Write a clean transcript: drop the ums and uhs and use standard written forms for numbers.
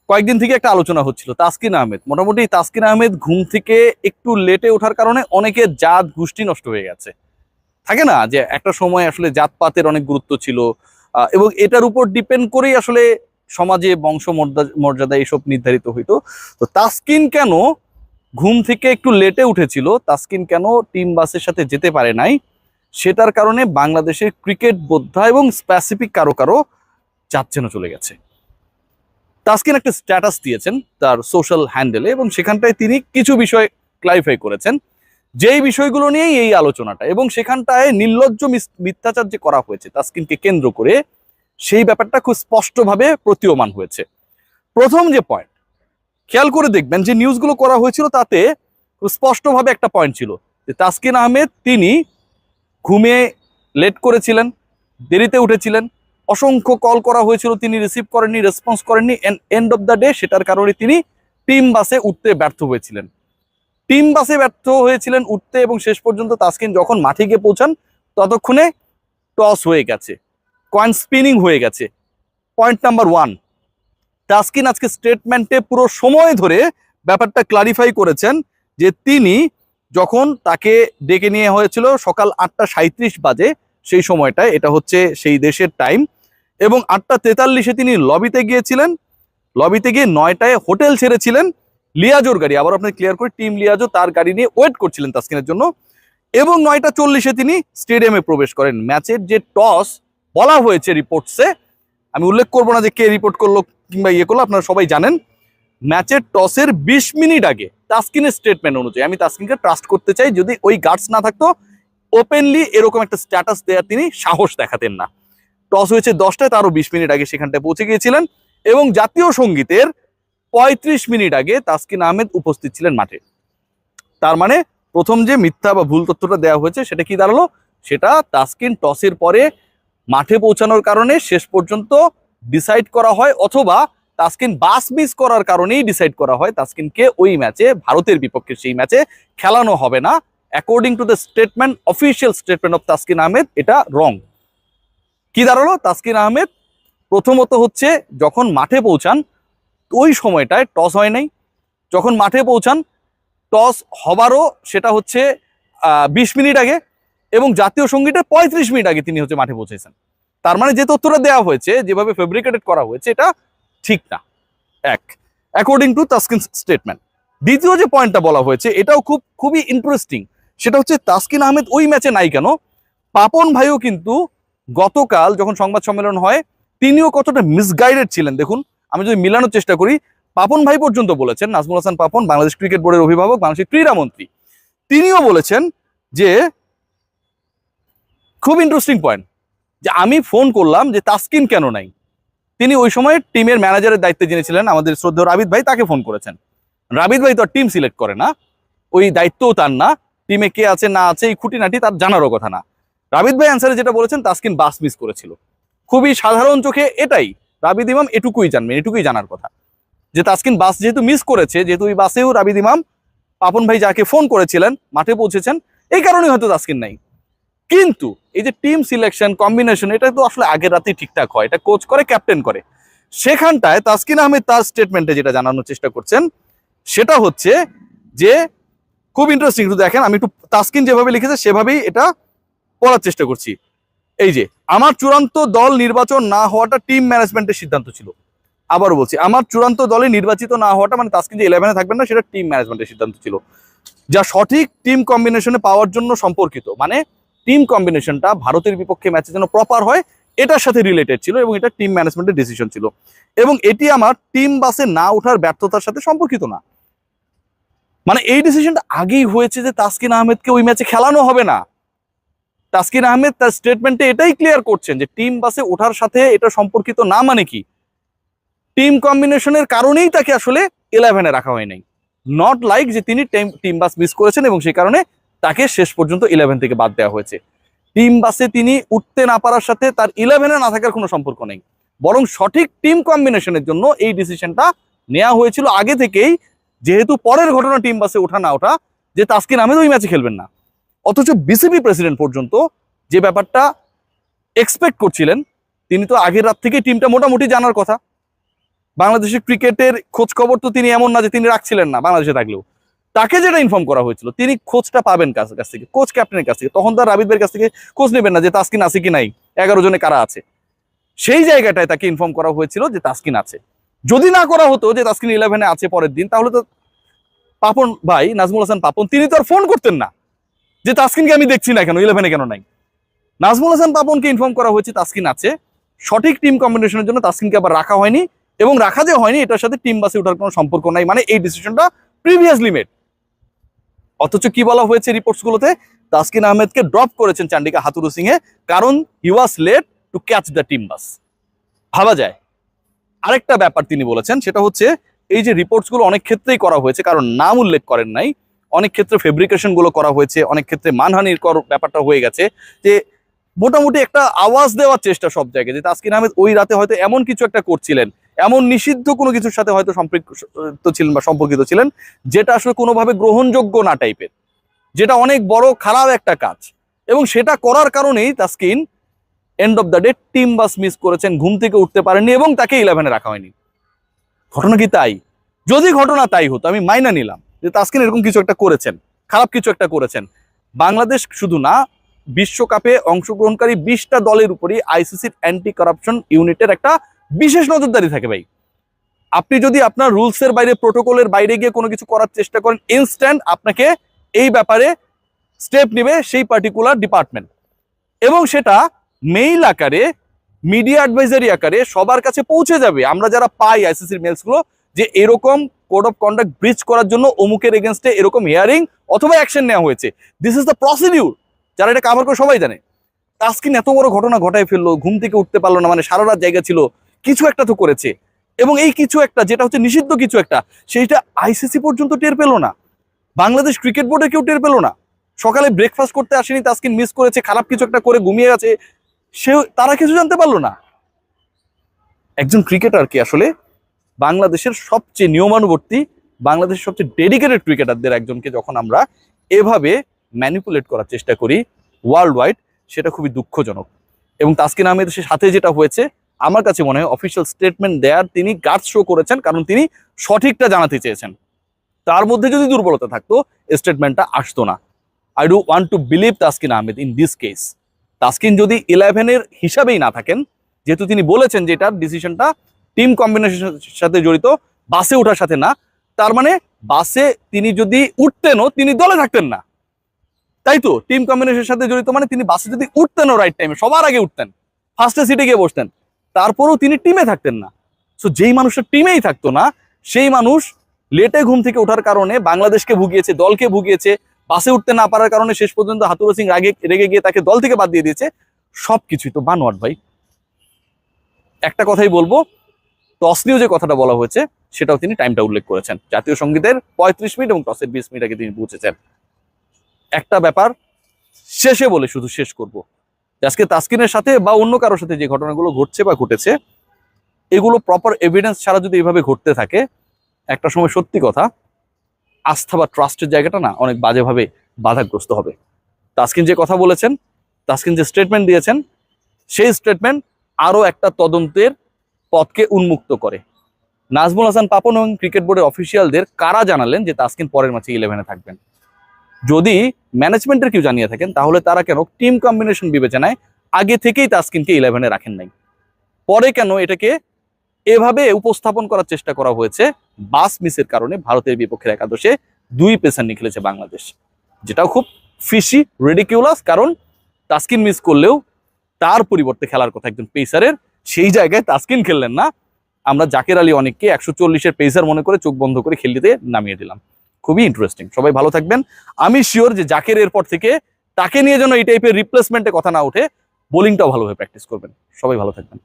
কয়েকদিন থেকে একটা আলোচনা হচ্ছিল তাসকিন আহমেদ, মোটামুটি তাসকিন আহমেদ ঘুম থেকে একটু লেটে ওঠার কারণে অনেকের জাত গোষ্ঠী নষ্ট হয়ে গেছে। থাকে না যে একটা সময় আসলে জাতপাতের অনেক গুরুত্ব ছিল, এবং এটার উপর ডিপেন্ড করেই আসলে সমাজে বংশ মর্যাদা এসব নির্ধারিত হইতো। তো তাসকিন কেন ঘুম থেকে একটু লেটে উঠেছিল, তাসকিন কেন টিম বাসের সাথে যেতে পারে নাই, সেটার কারণে বাংলাদেশের ক্রিকেট বোদ্ধা এবং স্পেসিফিক কারো কারো জাত যেন চলে গেছে। তাসকিন একটা স্ট্যাটাস দিয়েছেন তার সোশ্যাল হ্যান্ডেলে, এবং সেখানটায় তিনি কিছু বিষয় ক্লারিফাই করেছেন, যেই বিষয়গুলো নিয়েই এই আলোচনাটা, এবং সেখানটায় নির্লজ্জ মিথ্যাচার যে করা হয়েছে তাসকিনকে কেন্দ্র করে, সেই ব্যাপারটা খুব স্পষ্টভাবে প্রতীয়মান হয়েছে। প্রথম যে পয়েন্ট, খেয়াল করে দেখবেন যে নিউজগুলো করা হয়েছিল তাতে খুব স্পষ্টভাবে একটা পয়েন্ট ছিল যে তাসকিন আহমেদ তিনি ঘুমিয়ে লেট করেছিলেন, দেরিতে উঠেছিলেন, অসংখ্য কল করা হয়েছিল, তিনি রিসিভ করেননি, রেসপন্স করেননি, এন্ড অফ দ্য ডে সেটার কারণে তিনি টিম বাসে উঠতে ব্যর্থ হয়েছিলেন। টিম বাসে ব্যর্থ হয়েছিলেন উঠতে, এবং শেষ পর্যন্ত তাসকিন যখন মাঠে গিয়ে পৌঁছান ততক্ষণে টস হয়ে গেছে, কয়েন স্পিনিং হয়ে গেছে। পয়েন্ট নাম্বার 1, তাসকিন আজকে স্টেটমেন্টে পুরো সময় ধরে ব্যাপারটা ক্লারিফাই করেছেন যে তিনি যখন তাকে ডেকে নিয়ে হয়েছিল সকাল 8:37 বাজে, সেই সময়টায়, এটা হচ্ছে সেই দেশের টাইম, এবং 8:43-এ তিনি লবিতে গিয়েছিলেন, লবিতে গিয়ে 9টায় হোটেল ছেড়েছিলেন, লিয়াজোর গাড়ি, আবার আপনি ক্লিয়ার করে, টিম লিয়াজো তার গাড়ি নিয়ে ওয়েট করছিলেন তাসকিনের জন্য, এবং 9:40-এ তিনি স্টেডিয়ামে প্রবেশ করেন। ম্যাচের যে টস বলা হয়েছে রিপোর্টসে, আমি উল্লেখ করবো না যে কে রিপোর্ট করলো কিংবা ইয়ে করলো, আপনারা সবাই জানেন, ম্যাচের টসের 20 মিনিট আগে তাসকিনের স্টেটমেন্ট অনুযায়ী, আমি তাসকিনকে ট্রাস্ট করতে চাই, যদি ওই গার্ডস না থাকতো ওপেনলি এরকম একটা স্ট্যাটাস দেওয়ার তিনি সাহস দেখাতেন না। টস হয়েছে 10টায়, তারও 20 মিনিট আগে সেখানটায় পৌঁছে গিয়েছিলেন, এবং জাতীয় সঙ্গীতের 35 মিনিট আগে তাসকিন আহমেদ উপস্থিত ছিলেন মাঠে। তার মানে প্রথম যে মিথ্যা বা ভুল তথ্যটা দেওয়া হয়েছে সেটা কি দাঁড়ালো, সেটা তাসকিন টসের পরে মাঠে পৌঁছানোর কারণে শেষ পর্যন্ত ডিসাইড করা হয়, অথবা তাসকিন বাস মিস করার কারণেই ডিসাইড করা হয় তাসকিনকে ওই ম্যাচে, ভারতের বিপক্ষে সেই ম্যাচে খেলানো হবে না। According to the statement, official statement of Taskin Ahmed, এটা রং। কি দাঁড়ালো, তাসকিন আহমেদ প্রথমত হচ্ছে যখন মাঠে পৌঁছান ওই সময়টায় টস হয় নাই, যখন মাঠে পৌঁছান টস হবারও সেটা হচ্ছে 20 মিনিট আগে, এবং জাতীয় সঙ্গীতের 35 মিনিট আগে তিনি হচ্ছে মাঠে পৌঁছেছেন। তার মানে যে তথ্যটা দেওয়া হয়েছে, যেভাবে ফেব্রিকেটেড করা হয়েছে, এটা ঠিক না, এক, অ্যাকর্ডিং টু তাসকিন স্টেটমেন্ট। দ্বিতীয় যে পয়েন্টটা বলা হয়েছে এটাও খুবই ইন্টারেস্টিং, সেটা হচ্ছে তাসকিন আহমেদ ওই ম্যাচে নাই কেন। পাপন ভাইও কিন্তু গতকাল যখন সংবাদ সম্মেলন হয়, তিনিও কতটা মিসগাইডেড ছিলেন দেখুন। আমি যদি মিলানোর চেষ্টা করি, পাপন ভাই পর্যন্ত বলেছেন, নাজমুল হাসান পাপন, বাংলাদেশ ক্রিকেট বোর্ডের অভিভাবক, বাংলাদেশের ক্রীড়ামন্ত্রী, তিনিও বলেছেন যে, খুব ইন্টারেস্টিং পয়েন্ট, যে আমি ফোন করলাম যে তাসকিন কেন নাই, তিনি ওই সময় টিমের ম্যানেজারের দায়িত্বে যিনি ছিলেন আমাদের শ্রদ্ধেয় রাবিদ ভাই, তাকে ফোন করেছেন। রাবিদ ভাই তো আর টিম সিলেক্ট করে না, ওই দায়িত্বও তার না, টিমে কে আছে না আছে এই খুঁটিনাটি তার জানারও কথা না। রাবিদ ভাই অ্যান্সারে যেটা বলেছেন, তাসকিন বাস মিস করেছিল। খুবই সাধারণ চোখে এটাই রাবিদ ইমাম এটুকুই জানবেন, এটুকুই জানার কথা, যে তাসকিন বাস যেহেতু মিস করেছে, যেহেতু ওই বাসেও রাবিদ ইমাম, পাপন ভাই যাকে ফোন করেছিলেন, মাঠে পৌঁছেছেন, এই কারণেই হয়তো তাসকিন নাই। কিন্তু এই যে টিম সিলেকশন, কম্বিনেশন, এটা তো আসলে আগের রাতেই ঠিকঠাক হয়, এটা কোচ করে, ক্যাপ্টেন করে। সেখানটায় তাসকিন আহমেদ তার স্টেটমেন্টে যেটা জানানোর চেষ্টা করছেন সেটা হচ্ছে যে, খুব ইন্টারেস্টিং, একটু দেখেন, আমি একটু তাসকিন যেভাবে লিখেছে সেভাবেই এটা পড়ার চেষ্টা করছি। এই যে, আমার চূড়ান্ত দল নির্বাচন না হওয়াটা টিম ম্যানেজমেন্টের সিদ্ধান্ত ছিল। আবারও বলছি, আমার চূড়ান্ত দলে নির্বাচিত না হওয়াটা, মানে তাসকিন যে 11-এ থাকবেন না, সেটা টিম ম্যানেজমেন্টের সিদ্ধান্ত ছিল, যা সঠিক টিম কম্বিনেশনে পাওয়ার জন্য সম্পর্কিত। মানে টিম কম্বিনেশনটা ভারতের বিপক্ষে ম্যাচে যেন প্রপার হয়, এটার সাথে রিলেটেড ছিল, এবং এটা টিম ম্যানেজমেন্টের ডিসিশন ছিল, এবং এটি আমার টিম বাসে না ওঠার ব্যর্থতার সাথে সম্পর্কিত না। মানে এই ডিসিশনটা আগেই হয়েছে যে তাসকিন আহমেদকে ওই ম্যাচে খেলানো হবে না। তাসকিন আহমেদ তার স্টেটমেন্টে এটাই ক্লিয়ার করছেন যে টিম বাসে ওঠার সাথে এটা সম্পর্কিত না, মানে কি, টিম কম্বিনেশনের কারণেই তাকে আসলে 11-এ রাখা হয় নাই, নট লাইক যে তিনি টিম বাস মিস করেছেন এবং সেই কারণে তাকে শেষ পর্যন্ত 11 থেকে বাদ দেওয়া হয়েছে। টিম বাসে তিনি উঠতে না পারার সাথে তার 11-এ না থাকার কোনো সম্পর্ক নেই, বরং সঠিক টিম কম্বিনেশনের জন্য এই ডিসিশনটা নেওয়া হয়েছিল আগে থেকেই, যেহেতু পরের ঘটনা টিম বাসে ওঠা না ওঠা, যে তাসকিন আহমেদ ওই ম্যাচে খেলবেন না। অথচ বিসিবি প্রেসিডেন্ট পর্যন্ত যে ব্যাপারটা এক্সপেক্ট করছিলেন, তিনি তো আগের রাত থেকে টিমটা মোটামুটি জানার কথা, বাংলাদেশের ক্রিকেটের খোঁজ খবর তো তিনি এমন না যে তিনি রাখছিলেন না বাংলাদেশে থাকলেও, তাকে যেটা ইনফর্ম করা হয়েছিল তিনি খোঁজটা পাবেন কাছ থেকে, কোচ ক্যাপ্টেনের কাছ থেকে। তখন তার রাবিদ ভাইয়ের কাছ থেকে খোঁজ নেবেন না যে তাসকিন আছে কি নাই, 11 জনে কারা আছে। সেই জায়গাটায় তাকে ইনফর্ম করা হয়েছিল যে তাসকিন আছে। যদি না করা হতো যে তাসকিন 11-এ আছে পরের দিন, তাহলে তো পাপন ভাই, নাজমুল হাসান পাপন, তিনি তো আর ফোন করতেন না যে তাসকিনকে আমি দেখছি না কেন, 11-এ কেন নাই। নাজমুল হাসান পাপনকে ইনফর্ম করা হয়েছে তাসকিন আছে, সঠিক টিম কম্বিনেশনের জন্য তাসকিনকে আবার রাখা হয়নি, এবং রাখা যে হয়নি এটার সাথে টিম বাসে ওঠার কোনো সম্পর্ক নাই, মানে এই ডিসিশনটা প্রিভিয়াসলি মেড। অথচ কি বলা হয়েছে রিপোর্টস গুলোতে, তাসকিন আহমেদকে ড্রপ করেছেন চান্ডিকা হাথুরু সিং এ, কারণ he was late to catch the team bus. ভাবা যায়। আরেকটা ব্যাপার তিনি বলেছেন, সেটা হচ্ছে এই যে রিপোর্টস গুলো অনেক ক্ষেত্রেই করা হয়েছে, কারণ নাম উল্লেখ করেন নাই, অনেক ক্ষেত্রে ফেব্রিকেশন গুলো করা হয়েছে, অনেক ক্ষেত্রে মানহানির ব্যাপারটা হয়ে গেছে, যে মোটামুটি একটা আওয়াজ দেওয়ার চেষ্টা সব জায়গায় যে তাসকিন আহমেদ ওই রাতে হয়তো এমন কিছু একটা করছিলেন, এমন নিষিদ্ধ কোনো কিছুর সাথে হয়তো সম্পৃক্ত ছিলেন বা সম্পর্কিত ছিলেন, যেটা আসলে কোনোভাবে গ্রহণযোগ্য না টাইপের, যেটা অনেক বড় খারাপ একটা কাজ। এবং সেটা করার কারণেই Taskin end of the day team bus miss করেছেন, ঘুম থেকে উঠতে পারেননি এবং তাকে 11-এ রাখা হয়নি। ঘটনা কি তাই? যদি ঘটনা তাই হতো আমি মাইনা নিলাম যে তাসকিন এরকম কিছু একটা করেছেন, খারাপ কিছু একটা করেছেন। বাংলাদেশ শুধু না, বিশ্বকাপে অংশগ্রহণকারী 20টা দলের উপরই আইসিসির অ্যান্টি কারাপশন ইউনিটের একটা বিশেষ নজরদারি থাকে ভাই। আপনি যদি আপনার রুলসের বাইরে, প্রোটোকলের বাইরে গিয়ে কোনো কিছু করার চেষ্টা করেন, ইনস্ট্যান্ট আপনাকে এই ব্যাপারে স্টেপ নেবে সেই পার্টিকুলার ডিপার্টমেন্ট, এবং সেটা মেইল আকারে, মিডিয়া অ্যাডভাইজারি আকারে সবার কাছে পৌঁছে যাবে। আমরা যারা পাই আইসিসির মেলসগুলো, যে এরকম কোড অফ কন্ডাক্ট ব্রিচ করার জন্য অমুকের এগেনস্টে এরকম হিয়ারিং অথবা অ্যাকশন নেওয়া হয়েছে, দিস ইজ দ্য প্রসিডিউর। যারা এটা কাভার করে সবাই জানে। তাসকিন এত বড় ঘটনা ঘটায় ফেললো, ঘুম থেকে উঠতে পারলো না, মানে সারা রাত জায়গা ছিল, কিছু একটা তো করেছে, এবং এই কিছু একটা যেটা হচ্ছে নিষিদ্ধ কিছু একটা, সেইটা আইসিসি পর্যন্ত টের পেলো না, বাংলাদেশ ক্রিকেট বোর্ডে কেউ টের পেলো না। সকালে ব্রেকফাস্ট করতে আসেনি, তাসকিন মিস করেছে, খারাপ কিছু একটা করে ঘুমিয়ে গেছে, তারা কিছু জানতে পারলো না। একজন ক্রিকেটারকে আসলে বাংলাদেশের সবচেয়ে নিয়মানুবর্তী, বাংলাদেশের সবচেয়ে ডেডিকেটেড ক্রিকেটারদের একজনকে যখন আমরা এভাবে ম্যানিপুলেট করার চেষ্টা করি ওয়ার্ল্ড ওয়াইড, সেটা খুবই দুঃখজনক। এবং তাসকিন আহমেদের সাথে যেটা হয়েছে, আমার কাছে মনে হয় অফিসিয়াল স্টেটমেন্ট দেয়ার তিনি গার্ডস শো করেছেন, কারণ তিনি সঠিকটা জানাতে চেয়েছেন। তার মধ্যে যদি দুর্বলতা থাকতো স্টেটমেন্টটা আসতো না। I do want to believe Taskin Ahmed in this case. Taskin যদি 11-এর হিসাবেই না থাকেন, যেহেতু তিনি বলেছেন যে এটার ডিসিশনটা টিম কম্বিনেশনের সাথে জড়িত, বাসে ওঠার সাথে না, তার মানে বাসে তিনি যদি উঠতেনও তিনি দলে থাকতেন না, তাই তো? টিম কম্বিনেশনের সাথে জড়িত মানে তিনি বাসে যদি উঠতেনও রাইট টাইমে, সবার আগে উঠতেন, ফার্স্টে সিটে গিয়ে বসতেন, তারপরেও তিনি টিমে থাকতেন না। সো যেই মানুষটা টিমেই থাকতো না, সেই মানুষ লেটে ঘুম থেকে ওঠার কারণে বাংলাদেশকে ভুগিয়েছে, দলকে ভুগিয়েছে, বাসে উঠতে না পারার কারণে শেষ পর্যন্ত হাথুরু সিং রেগে গিয়ে তাকে দল থেকে বাদ দিয়ে দিয়েছে। সবকিছুই তো বানোয়াট ভাই। একটা কথাই বলবো, টসনিও যে কথাটা বলা হয়েছে সেটাও তিনি টাইমটা উল্লেখ করেছেন, জাতীয় সঙ্গীতের 35 মিনিট এবং টসের 20 মিনিট আগে তিনি পৌঁছেছেন। একটা ব্যাপার শেষে বলে শুধু শেষ করব, আজকে তাসকিনের সাথে বা অন্য কারোর সাথে যে ঘটনাগুলো ঘটছে বা ঘটেছে, এগুলো প্রপার এভিডেন্স ছাড়া যদি এইভাবে ঘটতে থাকে, একটা সময় সত্যি কথা আস্থা বা ট্রাস্টের জায়গাটা না অনেক বাজেভাবে বাধাগ্রস্ত হবে। তাসকিন যে কথা বলেছেন, তাসকিন যে স্টেটমেন্ট দিয়েছেন, সেই স্টেটমেন্ট আরো একটা তদন্তের পথকে উন্মুক্ত করে। নাজমুল হাসান পাপন এবং ক্রিকেট বোর্ডের অফিসিয়ালদের কারা জানালেন যে তাসকিন পরের ম্যাচে 11-এ থাকবেন? যদি ম্যানেজমেন্টের কেউ জানিয়ে থাকেন, তাহলে তারা কেন টিম কম্বিনেশন বিবেচনায় আগে থেকেই তাসকিনকে 11-এ রাখেন নাই? পরে কেন এটাকে এভাবে উপস্থাপন করার চেষ্টা করা হয়েছে বাস মিসের কারণে ভারতের বিপক্ষের একাদশে 2 পেসার নিয়ে খেলেছে বাংলাদেশ, যেটাও খুব ফিশি, রিডিকিউলাস। কারণ তাসকিন মিস করলেও তার পরিবর্তে খেলার কথা একজন পেসারের, সেই জায়গায় তাসকিন খেললেন না। আমরা জাকের আলী অনেককে 140-এর পেসার মনে করে চোখ বন্ধ করে খেলতে নামিয়ে দিলাম। খুবই ইন্টারেস্টিং। সবাই ভালো থাকবেন। আমি শিওর যে জাকের এরপর থেকে তাকে নিয়ে যেন এই টাইপের রিপ্লেসমেন্টে কথা না ওঠে, বোলিংটাও ভালোভাবে প্র্যাকটিস করবেন। সবাই ভালো থাকবেন।